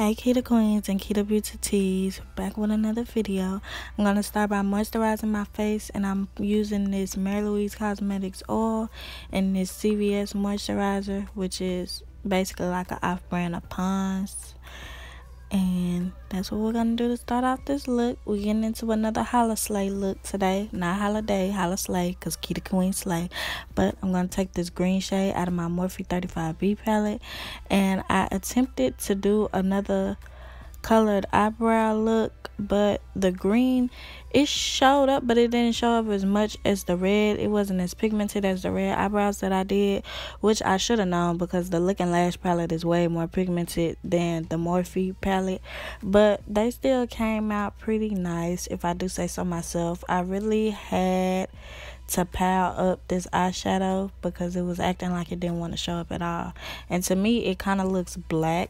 Hey Kita Queens and Kita Beauty Teas, back with another video. I'm going to start by moisturizing my face, and I'm using this Mary Louise Cosmetics oil and this CVS moisturizer, which is basically like an off-brand of Pond's. And that's what we're going to do to start off this look. We're getting into another Holi-Slay look today. Not holiday, Holi-Slay, because Kita Queen Slay. But I'm going to take this green shade out of my Morphe 35B palette. And I attempted to do another colored eyebrow look, but the green, it showed up, but it didn't show up as much as the red. It wasn't as pigmented as the red eyebrows that I did, which I should have known because the Look and Lash palette is way more pigmented than the Morphe palette, but they still came out pretty nice, if I do say so myself. I really had to pile up this eyeshadow because it was acting like it didn't want to show up at all, and to me it kind of looks black.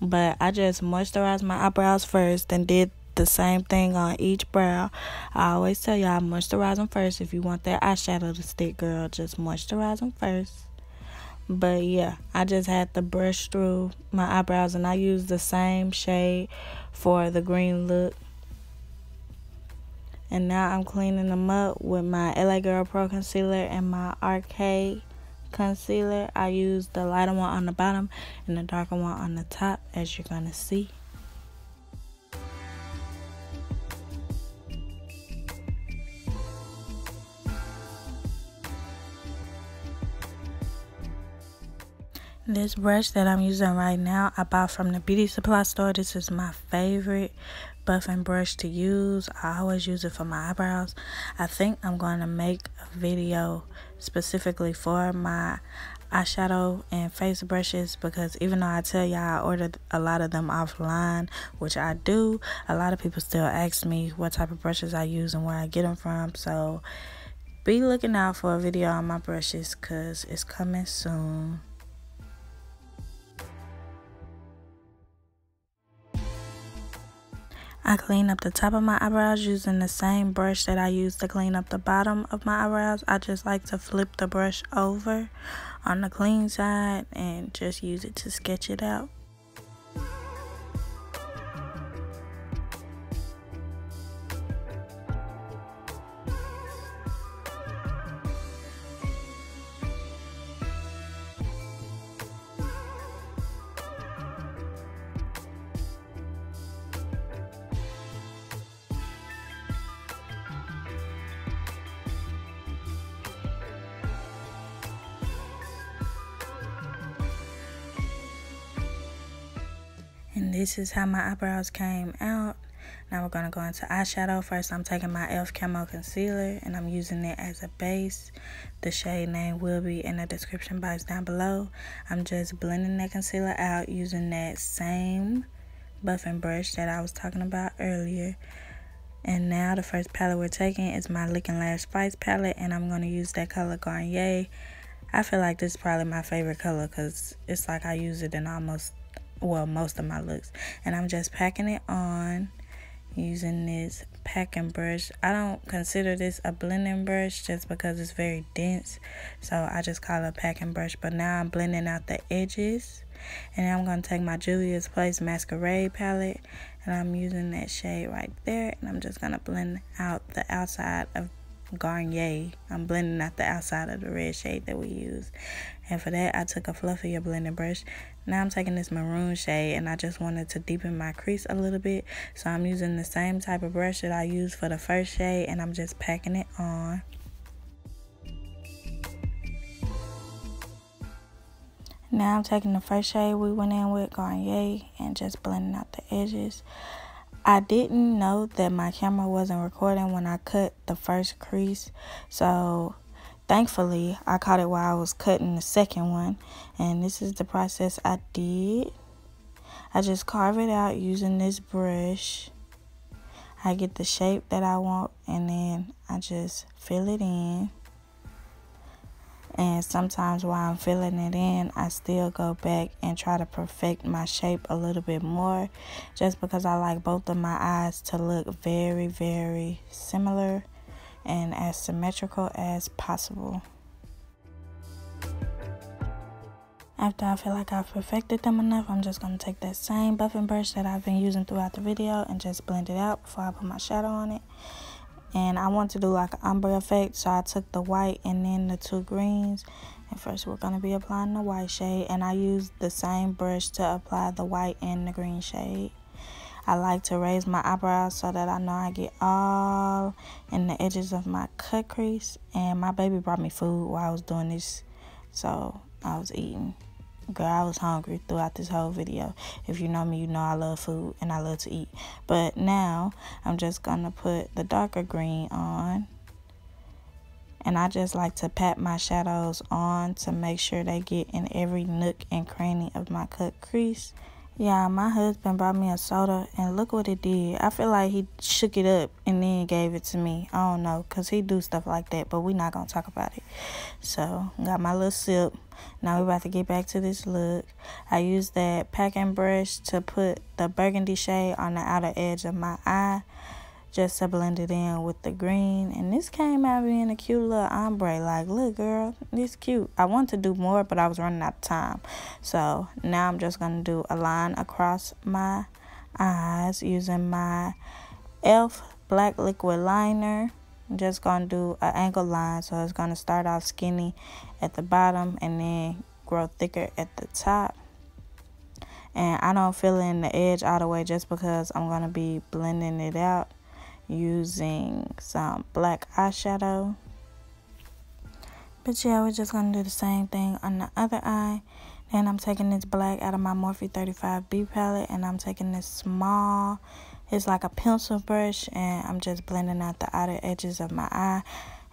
But I just moisturized my eyebrows first and did the same thing on each brow. I always tell y'all, moisturize them first. If you want that eyeshadow to stick, girl, just moisturize them first. But yeah, I just had to brush through my eyebrows, and I used the same shade for the green look. And now I'm cleaning them up with my LA Girl Pro Concealer and my Arcade concealer. I used the lighter one on the bottom and the darker one on the top, as you're gonna see. This brush that I'm using right now, I bought from the beauty supply store. This is my favorite buffing brush to use. I always use it for my eyebrows. I think I'm going to make a video specifically for my eyeshadow and face brushes, because even though I tell y'all I ordered a lot of them offline, which I do, a lot of people still ask me what type of brushes I use and where I get them from. So be looking out for a video on my brushes, because it's coming soon. I clean up the top of my eyebrows using the same brush that I use to clean up the bottom of my eyebrows. I just like to flip the brush over on the clean side and just use it to sketch it out. And this is how my eyebrows came out. Now we're going to go into eyeshadow. First, I'm taking my e.l.f. Camo Concealer, and I'm using it as a base. The shade name will be in the description box down below. I'm just blending that concealer out using that same buffing brush that I was talking about earlier. And now the first palette we're taking is my Look and Lash Spice palette, and I'm going to use that color Garnier. I feel like this is probably my favorite color because it's like I use it in most of my looks. And I'm just packing it on using this packing brush. I don't consider this a blending brush just because it's very dense, so I just call it a packing brush. But now I'm blending out the edges, and I'm going to take my Juvias Place Masquerade palette, and I'm using that shade right there, and I'm just going to blend out the outside of Garnier. I'm blending out the outside of the red shade that we use. And for that, I took a fluffier blending brush. Now I'm taking this maroon shade, and I just wanted to deepen my crease a little bit, so I'm using the same type of brush that I used for the first shade, and I'm just packing it on. Now I'm taking the first shade we went in with, Garnier, and just blending out the edges. I didn't know that my camera wasn't recording when I cut the first crease, so thankfully I caught it while I was cutting the second one. And this is the process I did. I just carve it out using this brush. I get the shape that I want, and then I just fill it in. And sometimes while I'm filling it in, I still go back and try to perfect my shape a little bit more, just because I like both of my eyes to look very, very similar and as symmetrical as possible. After I feel like I've perfected them enough, I'm just going to take that same buffing brush that I've been using throughout the video and just blend it out before I put my shadow on it. And I want to do like an ombre effect, so I took the white and then the two greens. And first we're going to be applying the white shade, and I used the same brush to apply the white and the green shade. I like to raise my eyebrows so that I know I get all in the edges of my cut crease. And my baby brought me food while I was doing this, so I was eating. Girl, I was hungry throughout this whole video. If you know me, you know I love food and I love to eat. But now I'm just gonna put the darker green on, and I just like to pat my shadows on to make sure they get in every nook and cranny of my cut crease. Yeah, my husband brought me a soda, and look what it did. I feel like he shook it up and then gave it to me. I don't know, because he do stuff like that, but we not going to talk about it. So, got my little sip. Now we about to get back to this look. I used that packing brush to put the burgundy shade on the outer edge of my eye, just to blend it in with the green. And this came out being a cute little ombre. Like, look, girl, this cute. I want to do more, but I was running out of time. So now I'm just going to do a line across my eyes using my e.l.f. black liquid liner. I'm just going to do an angled line, so it's going to start off skinny at the bottom and then grow thicker at the top. And I don't fill in the edge all the way just because I'm going to be blending it out using some black eyeshadow. But yeah, we're just gonna do the same thing on the other eye. Then I'm taking this black out of my Morphe 35B palette, and I'm taking this small, it's like a pencil brush, and I'm just blending out the outer edges of my eye.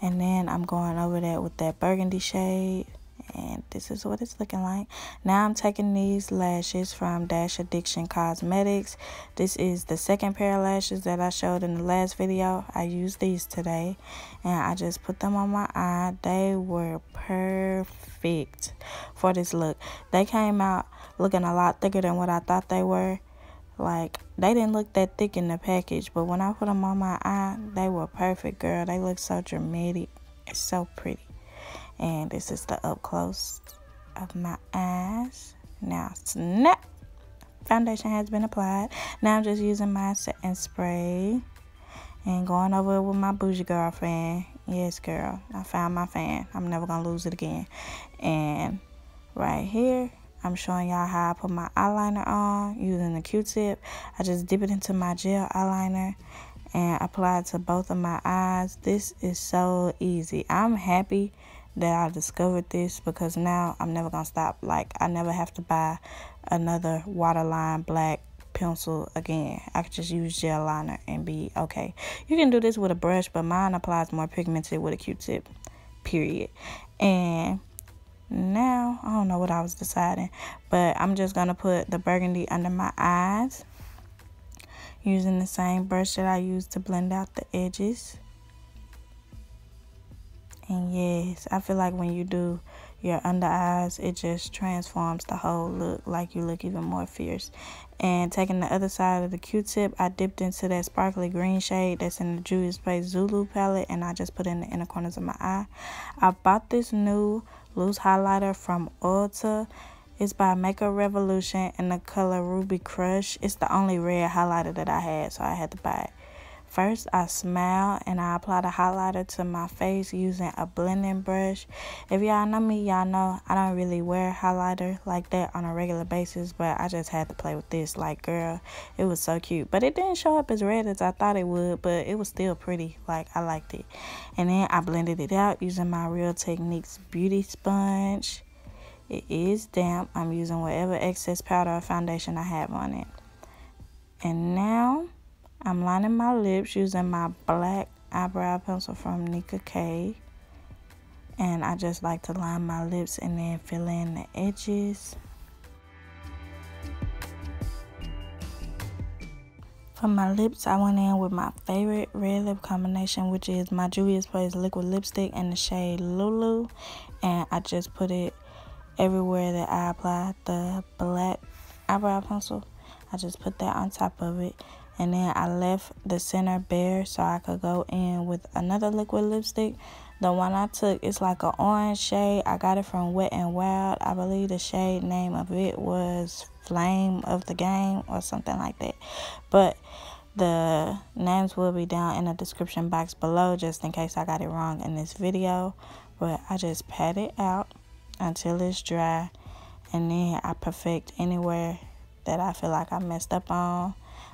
And then I'm going over that with that burgundy shade, and this is what it's looking like. Now I'm taking these lashes from Dashaddictions Cosmetics. This is the second pair of lashes that I showed in the last video. I used these today, and I just put them on my eye. They were perfect for this look. They came out looking a lot thicker than what I thought they were. Like, they didn't look that thick in the package, but when I put them on my eye, they were perfect, girl. They look so dramatic. It's so pretty. And this is the up close of my eyes. Now, snap! Foundation has been applied. Now I'm just using my setting spray and going over it with my bougie girlfriend. Yes, girl. I found my fan. I'm never going to lose it again. And right here, I'm showing y'all how I put my eyeliner on using the Q-tip. I just dip it into my gel eyeliner and apply it to both of my eyes. This is so easy. I'm happy that I discovered this, because now I'm never gonna stop. Like, I never have to buy another waterline black pencil again. I could just use gel liner and be okay. You can do this with a brush, but mine applies more pigmented with a Q-tip, period. And now I don't know what I was deciding, but I'm just gonna put the burgundy under my eyes using the same brush that I used to blend out the edges. And yes, I feel like when you do your under eyes, it just transforms the whole look. Like, you look even more fierce. And taking the other side of the Q-tip, I dipped into that sparkly green shade that's in the Juvias LuLu palette, and I just put it in the inner corners of my eye. I bought this new loose highlighter from Ulta. It's by Makeup Revolution in the color Ruby Crush. It's the only red highlighter that I had, so I had to buy it. First, I smile and I apply the highlighter to my face using a blending brush. If y'all know me, y'all know I don't really wear highlighter like that on a regular basis, but I just had to play with this. Like, girl, it was so cute. But it didn't show up as red as I thought it would, but it was still pretty. Like, I liked it. And then I blended it out using my Real Techniques beauty sponge. It is damp. I'm using whatever excess powder or foundation I have on it. And now I'm lining my lips using my black eyebrow pencil from Nicka K. And I just like to line my lips and then fill in the edges. For my lips, I went in with my favorite red lip combination, which is my Juvias liquid lipstick in the shade LuLu. And I just put it everywhere that I applied the black eyebrow pencil. I just put that on top of it. And then I left the center bare so I could go in with another liquid lipstick. The one I took is like an orange shade. I got it from Wet n Wild. I believe the shade name of it was Flame of the Game or something like that. But the names will be down in the description box below just in case I got it wrong in this video. But I just pat it out until it's dry, and then I perfect anywhere that I feel like I messed up on.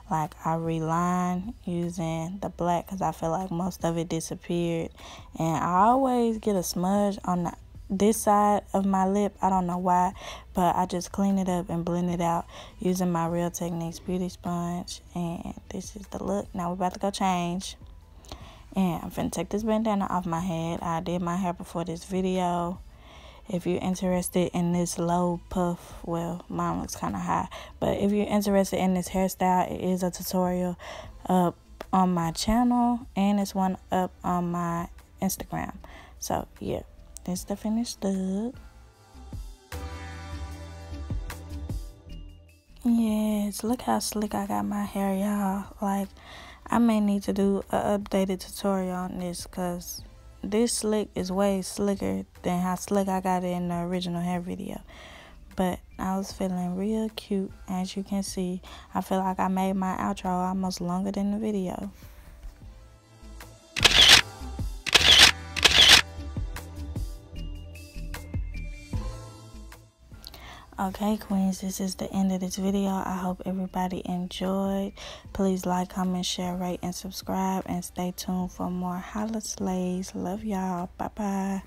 Like I reline using the black because I feel like most of it disappeared, and I always get a smudge on this side of my lip. I don't know why, but I just clean it up and blend it out using my Real Techniques beauty sponge. And this is the look. Now we're about to go change, and I'm finna take this bandana off my head. I did my hair before this video. If you're interested in this low puff, well, mine looks kind of high, but if you're interested in this hairstyle, it is a tutorial up on my channel, and it's one up on my Instagram. So yeah, this is the finished look. Yes, look how slick I got my hair, y'all. Like, I may need to do an updated tutorial on this because this slick is way slicker than how slick I got it in the original hair video. But I was feeling real cute. As you can see, I feel like I made my outro almost longer than the video. Okay, queens, this is the end of this video. I hope everybody enjoyed. Please like, comment, share, rate, and subscribe. And stay tuned for more Holi-Slays. Love y'all. Bye-bye.